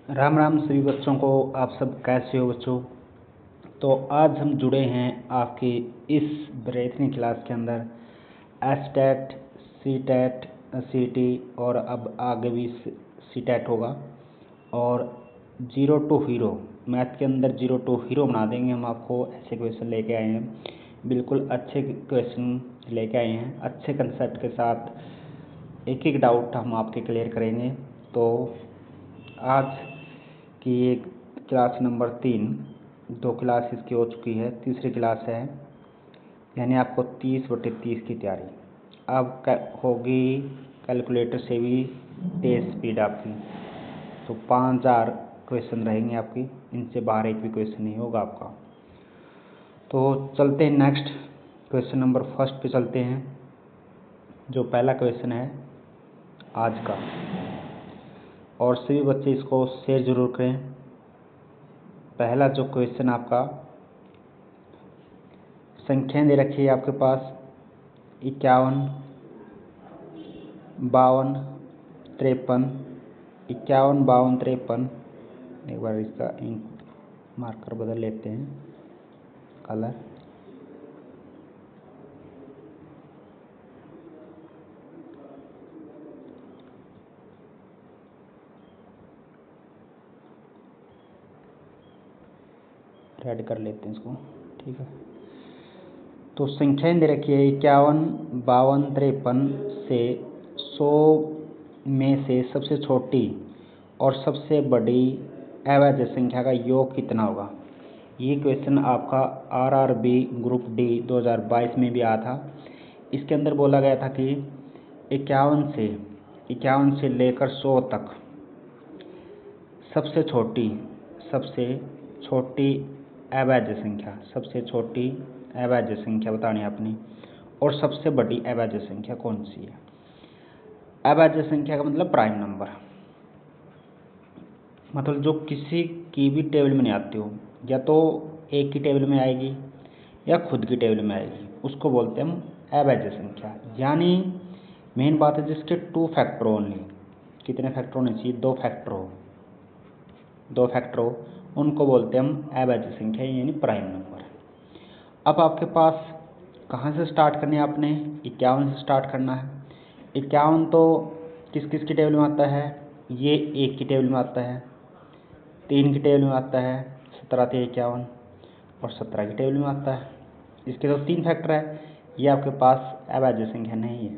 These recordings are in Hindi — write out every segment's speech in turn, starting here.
राम राम सभी बच्चों को। आप सब कैसे हो बच्चों? तो आज हम जुड़े हैं आपकी इस ब्रेथनी क्लास के अंदर एसटेट, सीटेट, सीटी और अब आगे भी सीटेट होगा। और जीरो टू हीरो मैथ के अंदर जीरो टू हीरो बना देंगे हम आपको। ऐसे क्वेश्चन लेके आए हैं, बिल्कुल अच्छे क्वेश्चन लेके आए हैं, अच्छे कंसेप्ट के साथ एक एक डाउट हम आपके क्लियर करेंगे। तो आज कि ये क्लास नंबर 3, 2 क्लास इसकी हो चुकी है, तीसरी क्लास है, यानी आपको 30/30 की तैयारी अब होगी। कैलकुलेटर से भी तेज़ स्पीड आपकी। तो 5000 क्वेश्चन रहेंगे आपकी, इनसे बाहर एक भी क्वेश्चन नहीं होगा आपका। तो चलते हैं नेक्स्ट क्वेश्चन नंबर फर्स्ट पे चलते हैं, जो पहला क्वेश्चन है आज का। और सभी बच्चे इसको शेयर जरूर करें। पहला जो क्वेश्चन आपका, संख्याएं दे रखी है आपके पास 51, 52, 53, 51, 52, 53। एक बार इसका इंक मार्कर बदल लेते हैं, कलर। रेड कर लेते हैं इसको, ठीक है। तो संख्याएं दे रखी है 51, 52, 53 से 100 में से सबसे छोटी और सबसे बड़ी अभाज्य संख्या का योग कितना होगा। ये क्वेश्चन आपका RRB ग्रुप डी 2022 में भी आया था। इसके अंदर बोला गया था कि 51 से लेकर 100 तक सबसे छोटी अभाज्य संख्या बतानी है आपने, और सबसे बड़ी अभाज्य संख्या कौन सी है। अभाज्य संख्या का मतलब प्राइम नंबर, मतलब जो किसी की भी टेबल में नहीं आती हो, या तो एक की टेबल में आएगी या खुद की टेबल में आएगी, उसको बोलते हैं हम अभाज्य संख्या। यानी मेन बात है जिसके 2 फैक्टर ओनली। कितने फैक्टर होने चाहिए? 2 फैक्टर हो, उनको बोलते हैं हम अभाज्य संख्या, यानी प्राइम नंबर। अब आपके पास कहाँ से स्टार्ट करनी है? आपने 51 से स्टार्ट करना है। 51 तो किस किस की टेबल में आता है? ये 1 की टेबल में आता है, 3 की टेबल में आता है, 17 × 51, और 17 की टेबल में आता है। इसके तो 3 फैक्टर है, ये आपके पास अभाज्य संख्या नहीं है।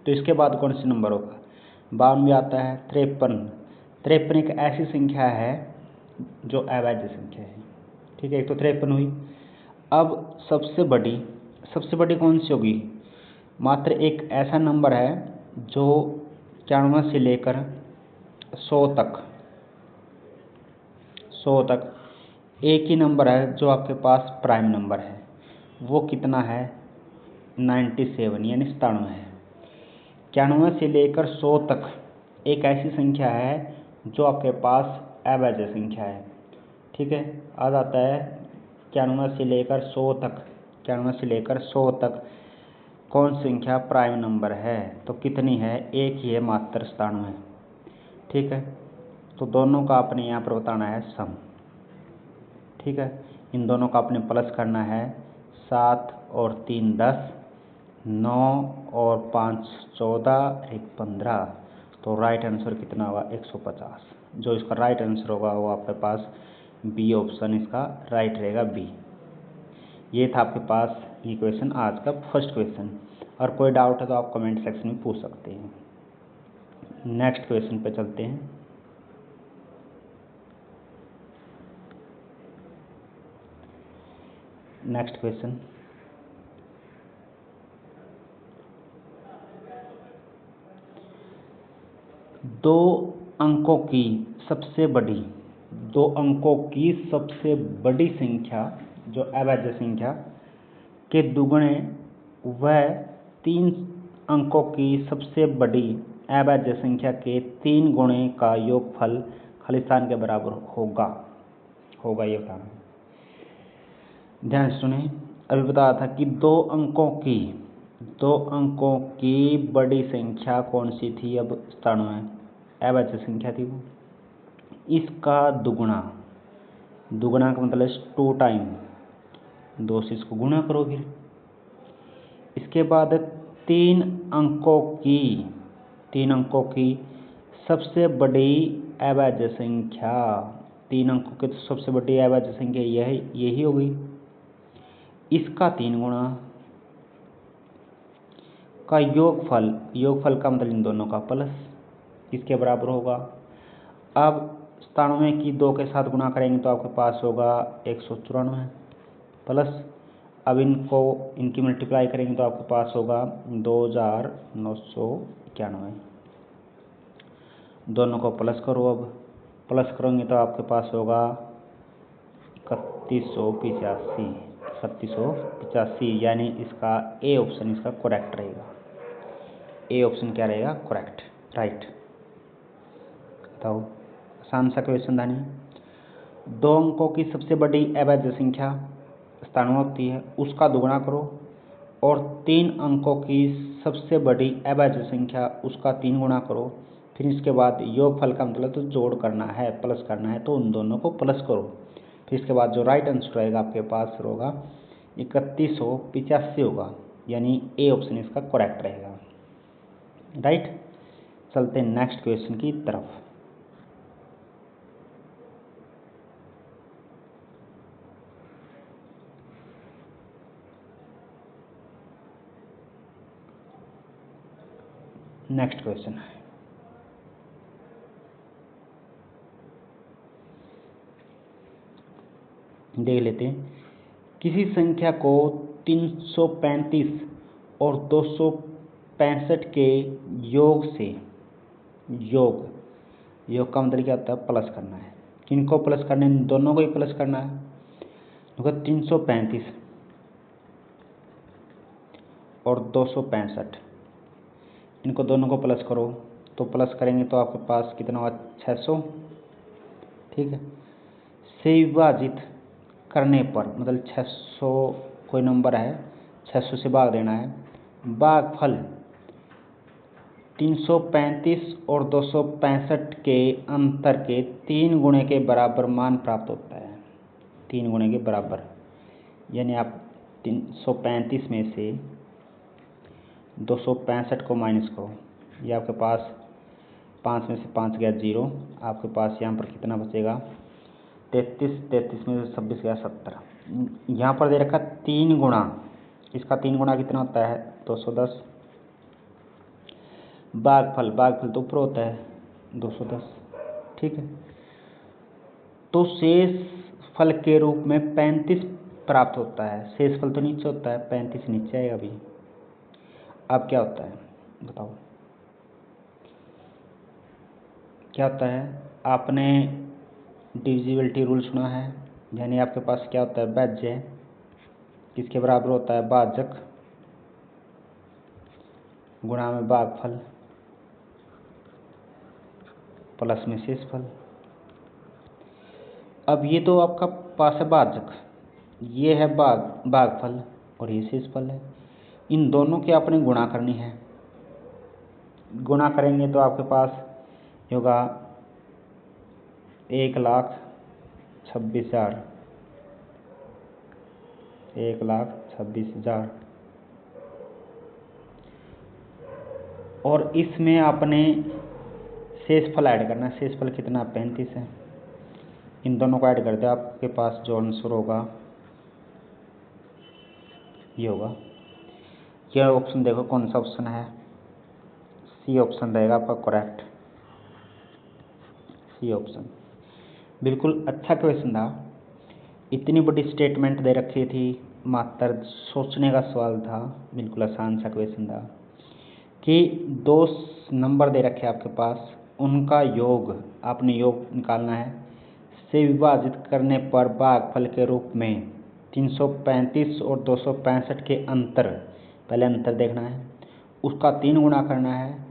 तो इसके बाद कौन सा नंबर होगा? 52 भी आता है, 53 एक ऐसी संख्या है जो अभाज्य संख्या है, ठीक है। एक तो 53 हुई। अब सबसे बड़ी कौन सी होगी? मात्र एक ऐसा नंबर है जो 91 से लेकर 100 तक एक ही नंबर है जो आपके पास प्राइम नंबर है। वो कितना है? 97, यानी 97 है। 91 से लेकर 100 तक एक ऐसी संख्या है जो आपके पास अभाज्य संख्या है, ठीक है। आ जाता है 91 से लेकर 100 तक कौन संख्या प्राइम नंबर है? तो कितनी है? एक ही है, मात्र 97, ठीक है। तो दोनों का आपने यहाँ पर बताना है सम, ठीक है। इन दोनों का आपने प्लस करना है। 7 और 3 10, 9 और 5 14, 1 15। तो राइट आंसर कितना होगा? 150। जो इसका राइट आंसर होगा वो आपके पास बी ऑप्शन इसका राइट रहेगा, बी। ये था आपके पास ये क्वेश्चन, आज का फर्स्ट क्वेश्चन। और कोई डाउट है तो आप कमेंट सेक्शन में पूछ सकते हैं। नेक्स्ट क्वेश्चन पे चलते हैं। नेक्स्ट क्वेश्चन, दो अंकों की सबसे बड़ी संख्या जो अभाज्य संख्या के दुगुने व 3 अंकों की सबसे बड़ी अभाज्य संख्या के 3 गुणे का योगफल खालिस्तान के बराबर होगा ये बताना। ध्यान से सुने। अभी बताया था कि दो अंकों की बड़ी संख्या कौन सी थी? अब 97 अभाज्य संख्या थी वो। इसका दुगुना, दुगुना का मतलब 2 टाइम, 2 से इसको गुणा करो। फिर इसके बाद 3 अंकों की सबसे बड़ी अभाज्य संख्या, 3 अंकों की तो सबसे बड़ी अभाज्य संख्या यही होगी। इसका 3 गुणा का योगफल का मतलब इन दोनों का प्लस, इसके बराबर होगा। अब 97 की 2 के साथ गुणा करेंगे तो आपके पास होगा 194 प्लस, अब इनकी मल्टीप्लाई करेंगे तो आपके पास होगा 2991। दोनों को प्लस करो, अब प्लस करोगे तो आपके पास होगा 3185, यानी इसका ए ऑप्शन इसका करेक्ट रहेगा। ए ऑप्शन क्या रहेगा? Correct, right. बताओ, आसान सा क्वेश्चन था नहीं। 2 अंकों की सबसे बड़ी अभाज्य संख्या 97 होती है, उसका दुगुना करो, और 3 अंकों की सबसे बड़ी अभाज्य संख्या उसका 3 गुणा करो। फिर इसके बाद योगफल का मतलब तो जोड़ करना है, प्लस करना है, तो उन दोनों को प्लस करो। फिर इसके बाद जो राइट आंसर रहेगा आपके पास होगा 3185 होगा, यानी ए ऑप्शन इसका करेक्ट रहेगा, राइट। चलते हैं नेक्स्ट क्वेश्चन की तरफ। नेक्स्ट क्वेश्चन देख लेते हैं। किसी संख्या को 335 और 265 के योग से, योग का मतलब क्या होता है? प्लस करना है। किनको प्लस करना है? दोनों को ही प्लस करना है। तो 335 और 265, इनको दोनों को प्लस करो, तो प्लस करेंगे तो आपके पास कितना होगा? 600, ठीक है। से विभाजित करने पर, मतलब 600 कोई नंबर है, 600 से भाग देना है। भागफल 335 और 265 के अंतर के 3 गुणे के बराबर मान प्राप्त होता है। 3 गुणे के बराबर, यानी आप 335 में से 265 को माइनस करो, ये आपके पास 5 में से 5 गया 0, आपके पास यहाँ पर कितना बचेगा? 33 में से 26 गया 70। यहाँ पर दे रखा 3 गुणा, इसका 3 गुणा कितना होता है? 210। भागफल तो ऊपर होता है 210, ठीक है। तो शेष फल के रूप में 35 प्राप्त होता है। शेष फल तो नीचे होता है, 35 नीचे आएगा अभी। अब क्या होता है बताओ? क्या होता है? आपने डिविजिबिलिटी रूल सुना है, यानी आपके पास क्या होता है? भाज्य किसके बराबर होता है? भाजक गुणा में भागफल प्लस में शेषफल। अब ये तो आपका पास है भाजक, ये है भागफल और ये शेषफल है। इन दोनों की आपने गुणा करनी है। गुणा करेंगे तो आपके पास होगा 1,26,000, 1,26,000। और इसमें आपने शेषफल ऐड करना है। शेषफल कितना? 35 है। इन दोनों को ऐड कर दो, आपके पास जो आंसर होगा ये होगा। यह ऑप्शन देखो कौन सा ऑप्शन है? सी ऑप्शन रहेगा आपका करेक्ट, सी ऑप्शन। बिल्कुल अच्छा क्वेश्चन था। इतनी बड़ी स्टेटमेंट दे रखी थी, मात्र सोचने का सवाल था। बिल्कुल आसान सा क्वेश्चन था कि 2 नंबर दे रखे आपके पास, उनका योग आपने योग निकालना है। से विभाजित करने पर भागफल के रूप में 335 और 265 के अंतर, पहले अंतर देखना है, उसका 3 गुणा करना है,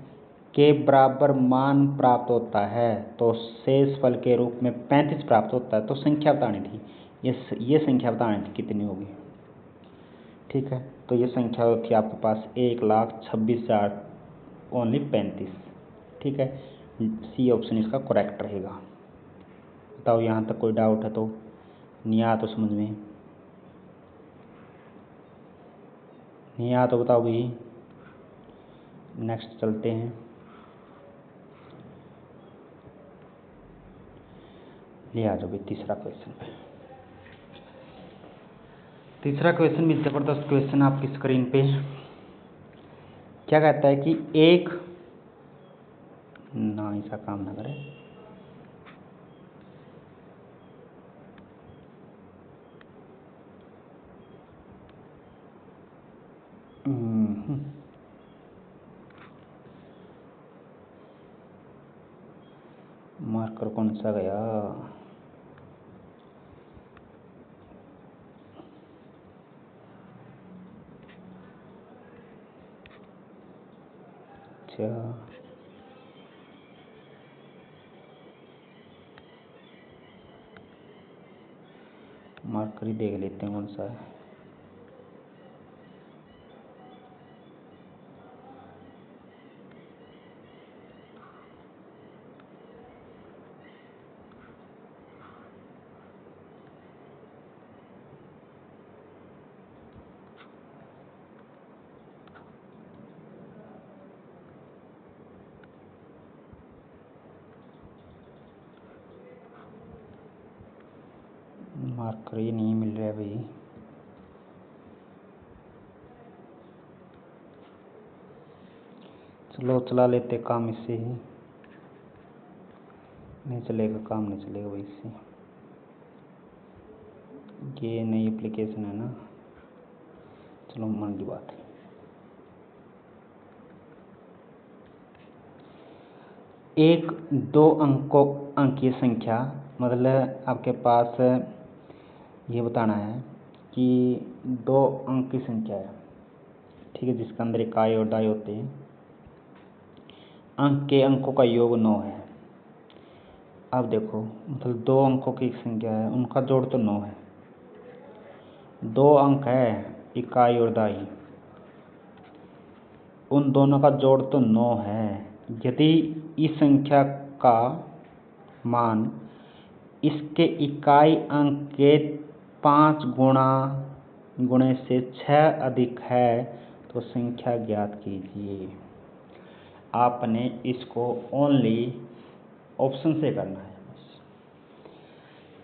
के बराबर मान प्राप्त होता है। तो शेष फल के रूप में 35 प्राप्त होता है। तो संख्या बतानी थी, ये संख्या बतानी थी कितनी होगी, ठीक है। तो ये संख्या थी आपके पास 1,26,000 ओनली 35, ठीक है। सी ऑप्शन इसका करेक्ट रहेगा। बताओ यहाँ तक कोई डाउट है तो? नहीं आया तो समझ में? नहीं आया तो बताओ भाई। नेक्स्ट चलते हैं। ले आ जाओ भाई तीसरा क्वेश्चन पे। तीसरा क्वेश्चन भी जबरदस्त क्वेश्चन आपकी स्क्रीन पे। क्या कहता है कि एक ना ऐसा काम ना करे। मार्कर कौन सा गया? अच्छा मार्कर ही देख लेते हैं कौन सा है। मार्कर ही नहीं मिल रहा भाई। चलो चला लेते काम इससे ही। नहीं चलेगा, काम नहीं चलेगा भाई इससे। ये नई एप्लीकेशन है ना। चलो मन की बात है। एक दो अंकीय संख्या, मतलब आपके पास ये बताना है कि 2 अंक की संख्या है, ठीक है, जिसके अंदर इकाई और दाई होते हैं। अंक के अंकों का योग 9 है। अब देखो, मतलब 2 अंकों की संख्या है, उनका जोड़ तो 9 है। 2 अंक है इकाई और दाई, उन दोनों का जोड़ तो 9 है। यदि इस संख्या का मान इसके इकाई अंक के 5 गुणे से 6 अधिक है तो संख्या ज्ञात कीजिए। आपने इसको ओनली ऑप्शन से करना है।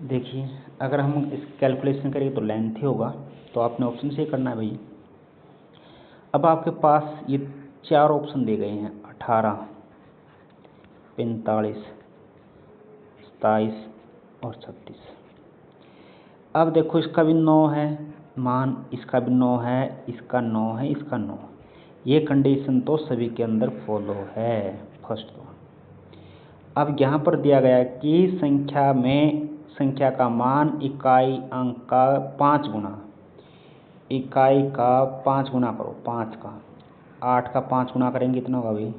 देखिए, अगर हम इस कैलकुलेशन करेंगे तो लेंथ ही होगा, तो आपने ऑप्शन से करना है भाई। अब आपके पास ये 4 ऑप्शन दिए गए हैं, 18, 45, 27 और 36। अब देखो, इसका भी 9 है मान, इसका भी 9 है, इसका 9 है, इसका 9। ये कंडीशन तो सभी के अंदर फॉलो है, फर्स्ट तो। अब यहाँ पर दिया गया है कि संख्या का मान इकाई अंक का 5 गुना, इकाई का 5 गुना करो, 5 का 8 का 5 गुना करेंगे कितना होगा भाई?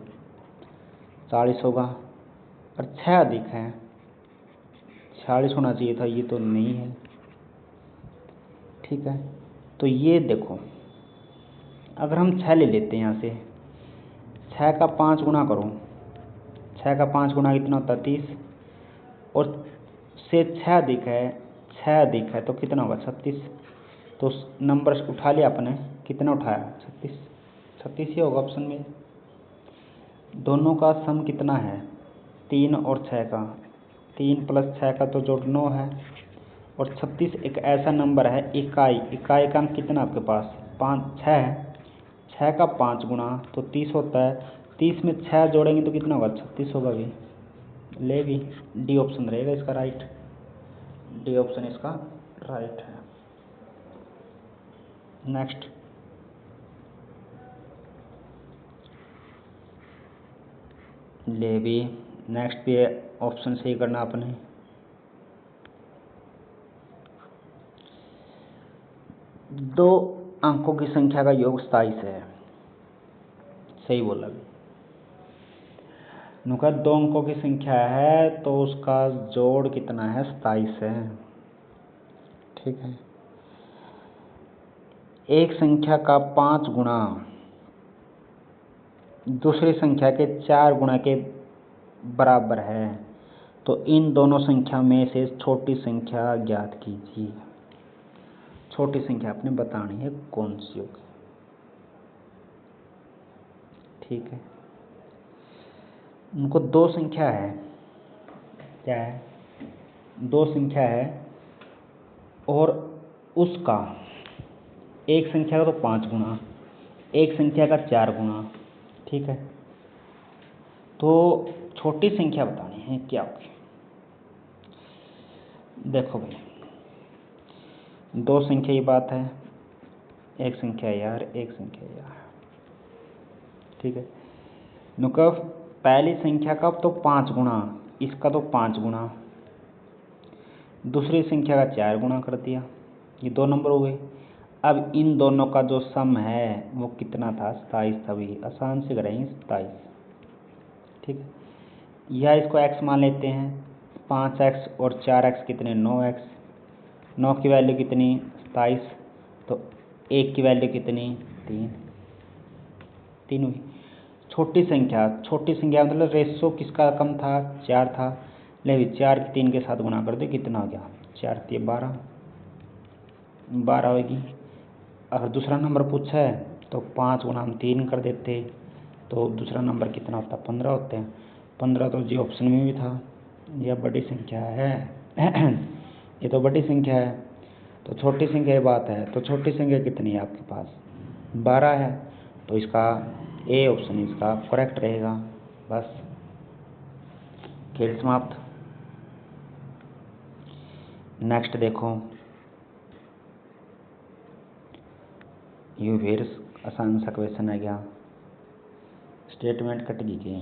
40 होगा। और 6 अधिक है, 46 होना चाहिए था, ये तो नहीं है, ठीक है। तो ये देखो, अगर हम 6 ले लेते हैं यहाँ से, 6 का 5 गुना करो, 6 का 5 गुना कितना होता है? 30। और से 6 अधिक है, 6 अधिक है तो कितना होगा? 36। तो नंबर उठा लिया आपने, कितना उठाया? 36। 36 ही होगा ऑप्शन में। दोनों का सम कितना है? 3 और 6 का, 3 + 6 का तो जोड़ 9 है। और 36 एक ऐसा नंबर है, इकाई का अंक कितना आपके पास? 5, 6 है। 6 का 5 गुना तो 30 होता है। 30 में 6 जोड़ेंगे तो कितना होगा? 36 होगा भी। ले भी, डी ऑप्शन रहेगा इसका राइट। डी ऑप्शन इसका राइट है। नेक्स्ट, ले भी, नेक्स्ट भी ऑप्शन सही करना आपने। दो अंकों की संख्या का योग 27 है, सही बोला भी। नुका 2 अंकों की संख्या है तो उसका जोड़ कितना है? 27 है, ठीक है। एक संख्या का 5 गुना दूसरी संख्या के 4 गुना के बराबर है, तो इन दोनों संख्या में से छोटी संख्या ज्ञात कीजिए। छोटी संख्या आपने बतानी है कौन सी होगी। ठीक है, उनको दो संख्या है, क्या है, दो संख्या है और उसका एक संख्या का तो 5 गुना, एक संख्या का 4 गुना। ठीक है, तो छोटी संख्या बतानी है क्या होगी। देखो भाई, दो संख्या की बात है, एक संख्या यार, एक संख्या यार। ठीक है, नुका पहली संख्या का तो 5 गुना, इसका तो 5 गुना, दूसरी संख्या का 4 गुना कर दिया, ये 2 नंबर हो गए। अब इन दोनों का जो सम है वो कितना था, 27 था। भी आसान से करेंगे 27। ठीक है, या इसको x मान लेते हैं, 5x और 4x कितने, 9x, 9 की वैल्यू कितनी, 27, तो 1 की वैल्यू कितनी, 3 हुई। छोटी संख्या मतलब रेशो किसका कम था, 4 था, ले 4 की 3 के साथ गुना कर दे, कितना हो गया, 4 3 12 होगी। अगर दूसरा नंबर पूछा है तो 5 गुना हम 3 कर देते, तो दूसरा नंबर कितना होता, 15 होते हैं। 15 तो जी ऑप्शन में भी था, यह बड़ी संख्या है ये तो बड़ी संख्या है। तो छोटी संख्या की बात है, तो छोटी संख्या कितनी है आपके पास, 12 है, तो इसका ए ऑप्शन इसका करेक्ट रहेगा। बस खेल समाप्त। नेक्स्ट देखो, यू फिर आसान सा क्वेश्चन है क्या, स्टेटमेंट कट गई।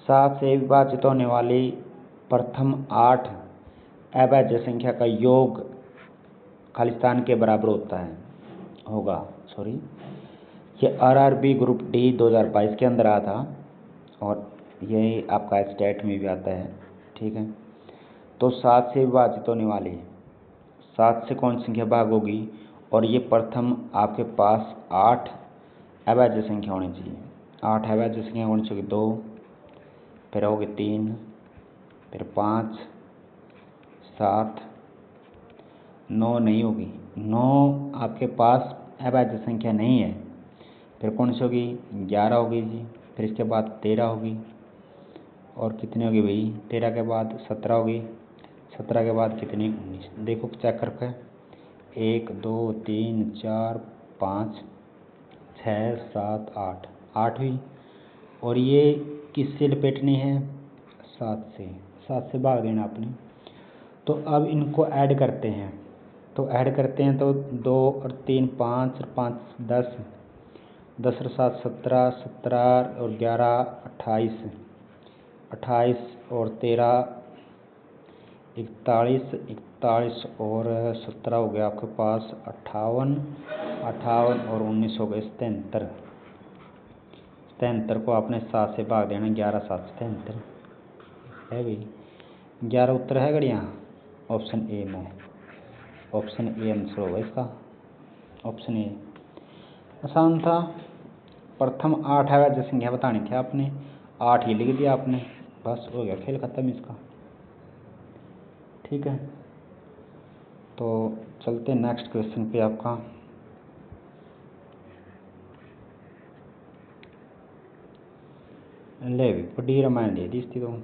7 से विभाजित होने वाली प्रथम 8 अभाज्य संख्या का योग खालिस्तान के बराबर होता है, होगा, सॉरी, ये आरआरबी ग्रुप डी 2022 के अंदर आया था और यही आपका स्टेट में भी आता है। ठीक है, तो 7 से विभाजित होने वाली, 7 से कौन सी संख्या भाग होगी, और ये प्रथम आपके पास 8 अभाज्य संख्या होनी चाहिए। 8 अभाज्य संख्या होनी चाहिए, 2, फिर होगी 3, फिर 5, 7, 9 नहीं होगी, 9 आपके पास अभाज्य संख्या नहीं है। फिर कौन सी होगी, 11 होगी जी, फिर इसके बाद 13 होगी, और कितनी होगी भाई, 13 के बाद 17 होगी, 17 के बाद कितनी, 19। देखो चेक करके, 1 2 3 4 5 6 7 8, 8 हुई। और ये किससे लपेटनी है, 7 से भाग देना आपने। तो अब इनको ऐड करते हैं, तो 2 और 3 5 और 5 10, 10 और 7 17, 17 और 11 28, 28 और 13 41, 41 और 17 हो गया आपके पास 58, 58 और 19 हो गए 77। 77 को आपने 7 से भाग देना, 11 7 77 है भाई, 11 उत्तर है गढ़ यहाँ ऑप्शन ए में, ऑप्शन ए आंसर होगा इसका, ऑप्शन ए। आसान था, प्रथम 8 अभाज्य संख्या बतानी थी आपने, 8 ही लिख दिया आपने, बस हो गया, खेल खत्म इसका। ठीक है, तो चलते नेक्स्ट क्वेश्चन पे आपका। ले भी बड़ी रामायण दे दी इसकी, तो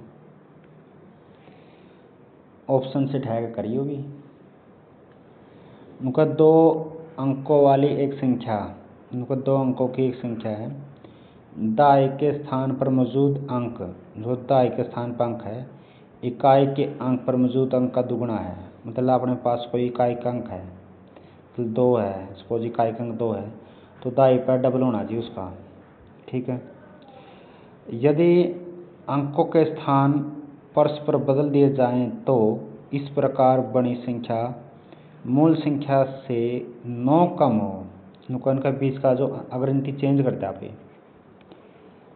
ऑप्शन से ठहर करियो भी। उनका 2 अंकों वाली एक संख्या, उनको 2 अंकों की एक संख्या है, दाई के स्थान पर मौजूद अंक, जो दाई के स्थान पर अंक है, इकाई के अंक पर मौजूद अंक का दुगुना है। मतलब अपने पास कोई इकाई का अंक है, तो 2 है, सपोज इकाई का अंक 2 है, तो दाई पर डबल होना चाहिए उसका। ठीक है, यदि अंकों के स्थान परस्पर बदल दिए जाएं तो इस प्रकार बनी संख्या मूल संख्या से 9 कम हो। इनका बीच का जो, अगर इनकी चेंज करते आप, ये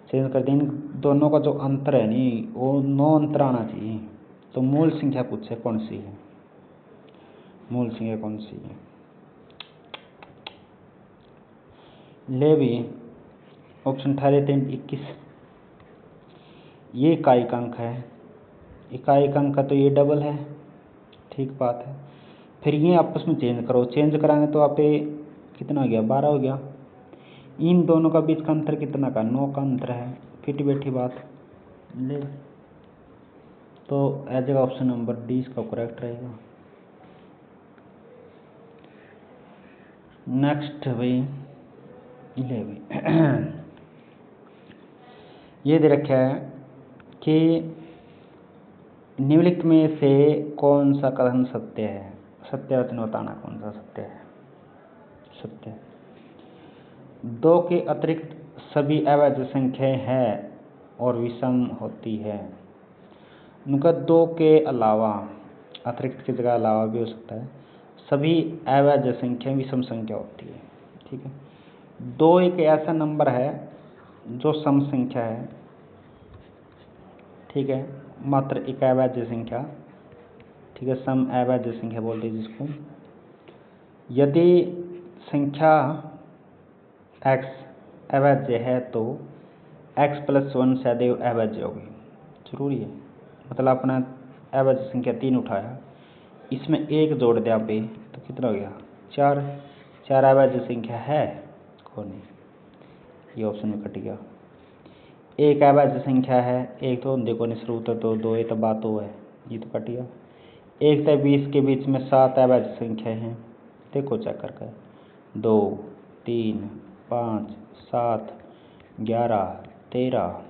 चेंज कर दें, दोनों का जो अंतर है नहीं, वो 9 अंतर आना चाहिए। तो मूल संख्या पूछे कौन सी है, मूल संख्या कौन सी है। ले भी ऑप्शन ठहरे थे 21, ये इकाई का अंक है, इकाई अंक का तो ये डबल है, ठीक बात है। फिर ये आपस में चेंज करो, चेंज कराएंगे तो आप कितना हो गया, 12 हो गया। इन दोनों का बीच का अंतर कितना का, 9 का अंतर है। फिट बैठी बात ले, तो आ जाएगा ऑप्शन नंबर डी इसका करेक्ट रहेगा। नेक्स्ट भाई ले भाई ये दे रखा है कि निम्नलिखित में से कौन सा कथन सत्य है, सत्य वचन बताना कौन सा सत्य है। सत्य 2 के अतिरिक्त सभी अवैध संख्याएं हैं और विषम होती है। उनका 2 के अलावा, अतिरिक्त की जगह अलावा भी हो सकता है, सभी अवैध संख्याएं विषम संख्या होती है। ठीक है, 2 एक ऐसा नंबर है जो सम संख्या है। ठीक है, मात्र एक अवैध संख्या, ठीक है, सम अवैध संख्या बोलते हैं जिसको। यदि संख्या x अवैध है तो x + 1 सदैव अवैध होगी, जरूरी है। मतलब अपना अवैध संख्या 3 उठाया, इसमें 1 जोड़ दिया पे तो कितना हो गया, 4। 4 अवैध संख्या है कौन नहीं, ये ऑप्शन में कट गया। 1 अवैध संख्या है, 1 तो देखो नहीं शुरू तो 2 तो बात हो है, ये तो कट गया। 1 से 20 के बीच में 7 अवैध संख्याएं हैं, देखो चेक करके, 2 3 5 7 11 13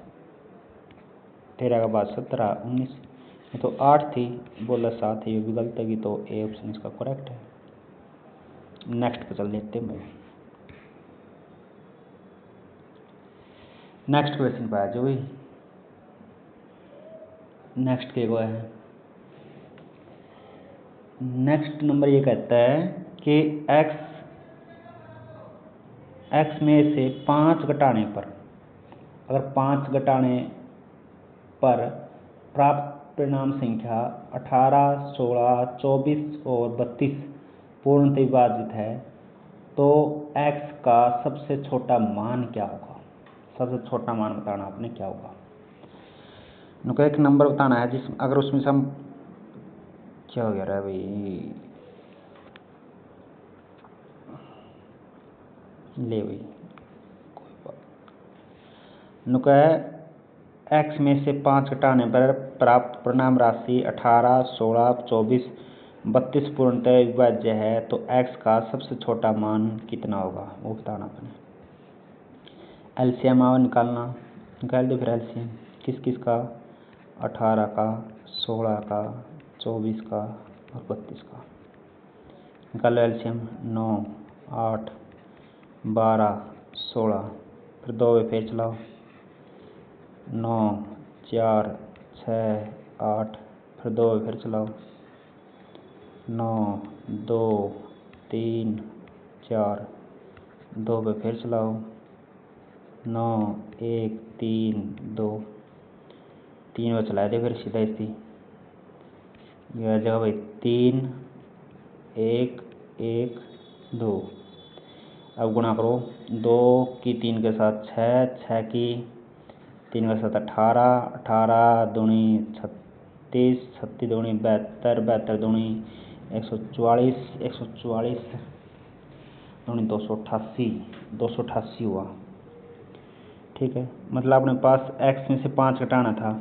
13 के बाद 17 19, तो 8 थी, बोला 7 है, ये भी गलत है, तो ए ऑप्शन इसका करेक्ट है। नेक्स्ट पे चल लेते हैं। नेक्स्ट क्वेश्चन पे आ जाओ भाई। नेक्स्ट के वो है, नेक्स्ट नंबर ये कहता है कि x में से 5 घटाने पर, अगर 5 घटाने पर प्राप्त परिणाम संख्या 18, 16, 24 और 32 पूर्णतः विभाजित है तो x का सबसे छोटा मान क्या होगा। सबसे छोटा मान बताना आपने क्या होगा। उनको एक नंबर बताना है जिस, अगर उसमें से हम, क्या हो गया भाई, ले भाई कोई बात, नुका है x में से 5 घटाने पर प्राप्त परिणाम राशि 18, 16, 24, 32 पूर्णतः विभाज्य है तो x का सबसे छोटा मान कितना होगा वो बताना अपने। एलसीएम आओ निकालना, निकाल दो फिर एलसीएम किस किस का, 18 का, 16 का, 24 का और 32 का। निकालो एलसीएम, 9 8 12 16, फिर 2 फिर चलाओ, 9 4 6 8, फिर 2 फिर चलाओ, 9 2 3 4, 2 पे फिर चलाओ, 9 1 3 2, 3 पे चला दे फिर सीधा इसी, यह जगह भाई 3 1 1 2। अब गुणा करो, 2 की 3 के साथ 6, 6 की 3 के साथ 18, 18 दूनी 36, 36 दूनी 72, 72 दूनी 144, 144 दूनी 288, 288 हुआ। ठीक है, मतलब अपने पास x में से 5 घटाना था,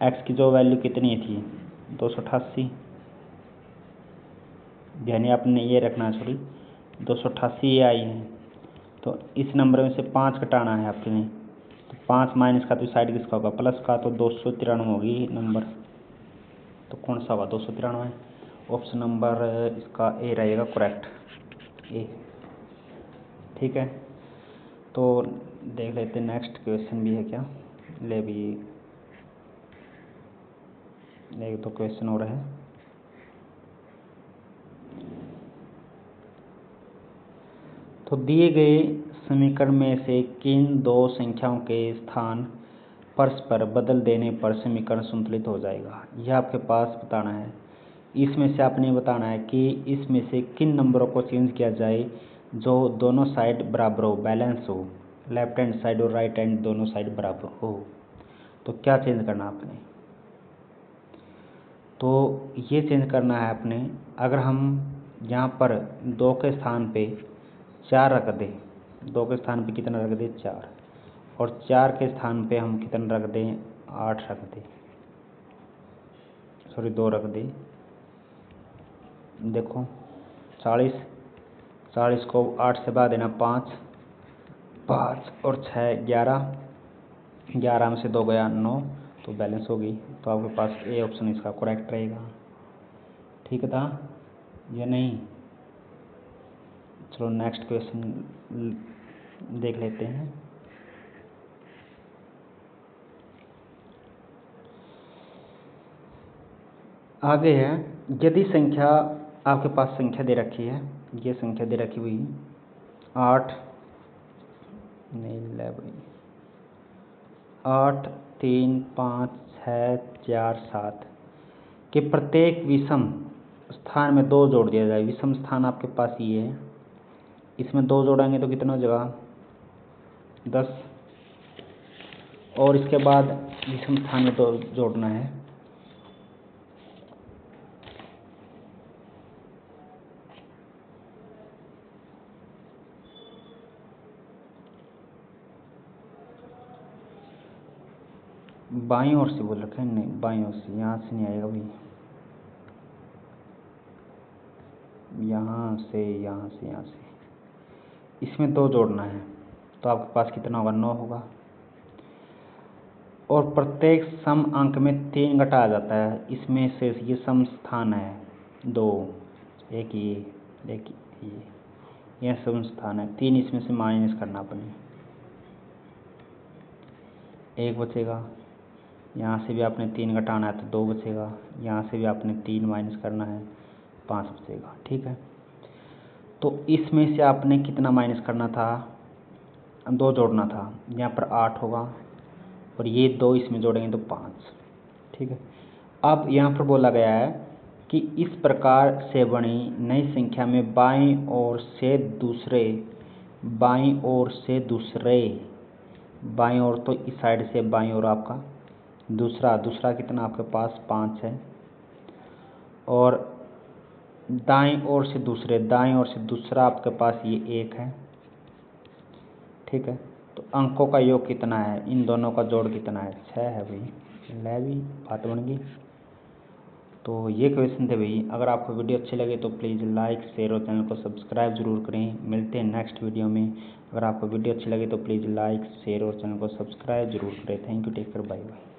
x की जो वैल्यू कितनी थी 288, यानी आपने ये रखना छोड़ी 288 आई है, तो इस नंबर में से 5 घटाना है आपने, तो 5 माइनस का तो साइड किसका होगा, प्लस का, तो 293 होगी नंबर, तो कौन सा होगा 293। ऑप्शन नंबर इसका ए रहेगा करेक्ट, ए। ठीक है, तो देख लेते हैं नेक्स्ट क्वेश्चन भी है क्या, ले भी एक तो क्वेश्चन हो रहा है। तो दिए गए समीकरण में से किन 2 संख्याओं के स्थान परस्पर बदल देने पर समीकरण संतुलित हो जाएगा, यह आपके पास बताना है। इसमें से आपने बताना है कि इसमें से किन नंबरों को चेंज किया जाए जो दोनों साइड बराबर हो, बैलेंस हो, लेफ्ट हैंड साइड और राइट हैंड दोनों साइड बराबर हो। तो क्या चेंज करना आपने, तो ये चेंज करना है अपने। अगर हम यहाँ पर 2 के स्थान पे 4 रख दें, 2 के स्थान पे कितना रख दें 4, और 4 के स्थान पे हम कितना रख दें 8 रख दें, सॉरी 2 रख दें। देखो 40 को 8 से भाग देना 5 और 6 11 में से 2 गया 9, तो बैलेंस होगी। तो आपके पास ए ऑप्शन इसका करेक्ट रहेगा। ठीक था या नहीं? चलो नेक्स्ट क्वेश्चन देख लेते हैं। आगे है, यदि संख्या आपके पास संख्या दे रखी है, ये संख्या दे रखी हुई 8 3 5 6 4 7 के प्रत्येक विषम स्थान में 2 जोड़ दिया जाए। विषम स्थान आपके पास ये है, इसमें 2 जोड़ेंगे तो कितना हो जाएगा 10, और इसके बाद विषम स्थान में 2 जोड़ना है। बाईं ओर से बोल रखे हैं, नहीं बाईं ओर से, यहाँ से नहीं आएगा भाई, यहाँ से इसमें 2 जोड़ना है। तो आपके पास कितना होगा 9 होगा, और प्रत्येक सम अंक में 3 घटाया जाता है। इसमें से ये सम स्थान है 2, एक ये सम स्थान है 3, इसमें से माइनस करना अपने, 1 बचेगा। यहाँ से भी आपने 3 घटाना है तो 2 बचेगा, यहाँ से भी आपने 3 माइनस करना है 5 बचेगा। ठीक है, तो इसमें से आपने कितना माइनस करना था 2 जोड़ना था, यहाँ पर 8 होगा, और ये 2 इसमें जोड़ेंगे तो 5। ठीक है, अब यहाँ पर बोला गया है कि इस प्रकार से बनी नई संख्या में बाईं ओर से दूसरे, बाईं ओर तो इस साइड से बाईं ओर आपका दूसरा कितना आपके पास 5 है, और दाईं ओर से दूसरा आपके पास ये 1 है। ठीक है, तो अंकों का योग कितना है, इन दोनों का जोड़ कितना है 6 है भाई। ले भी बात बन गई। तो ये क्वेश्चन थे भाई। अगर आपको वीडियो अच्छी लगे तो प्लीज़ लाइक शेयर और चैनल को सब्सक्राइब जरूर करें। मिलते हैं नेक्स्ट वीडियो में। अगर आपको वीडियो अच्छी लगे तो प्लीज़ लाइक शेयर और चैनल को सब्सक्राइब जरूर करें। Thank you, take care, bye bye.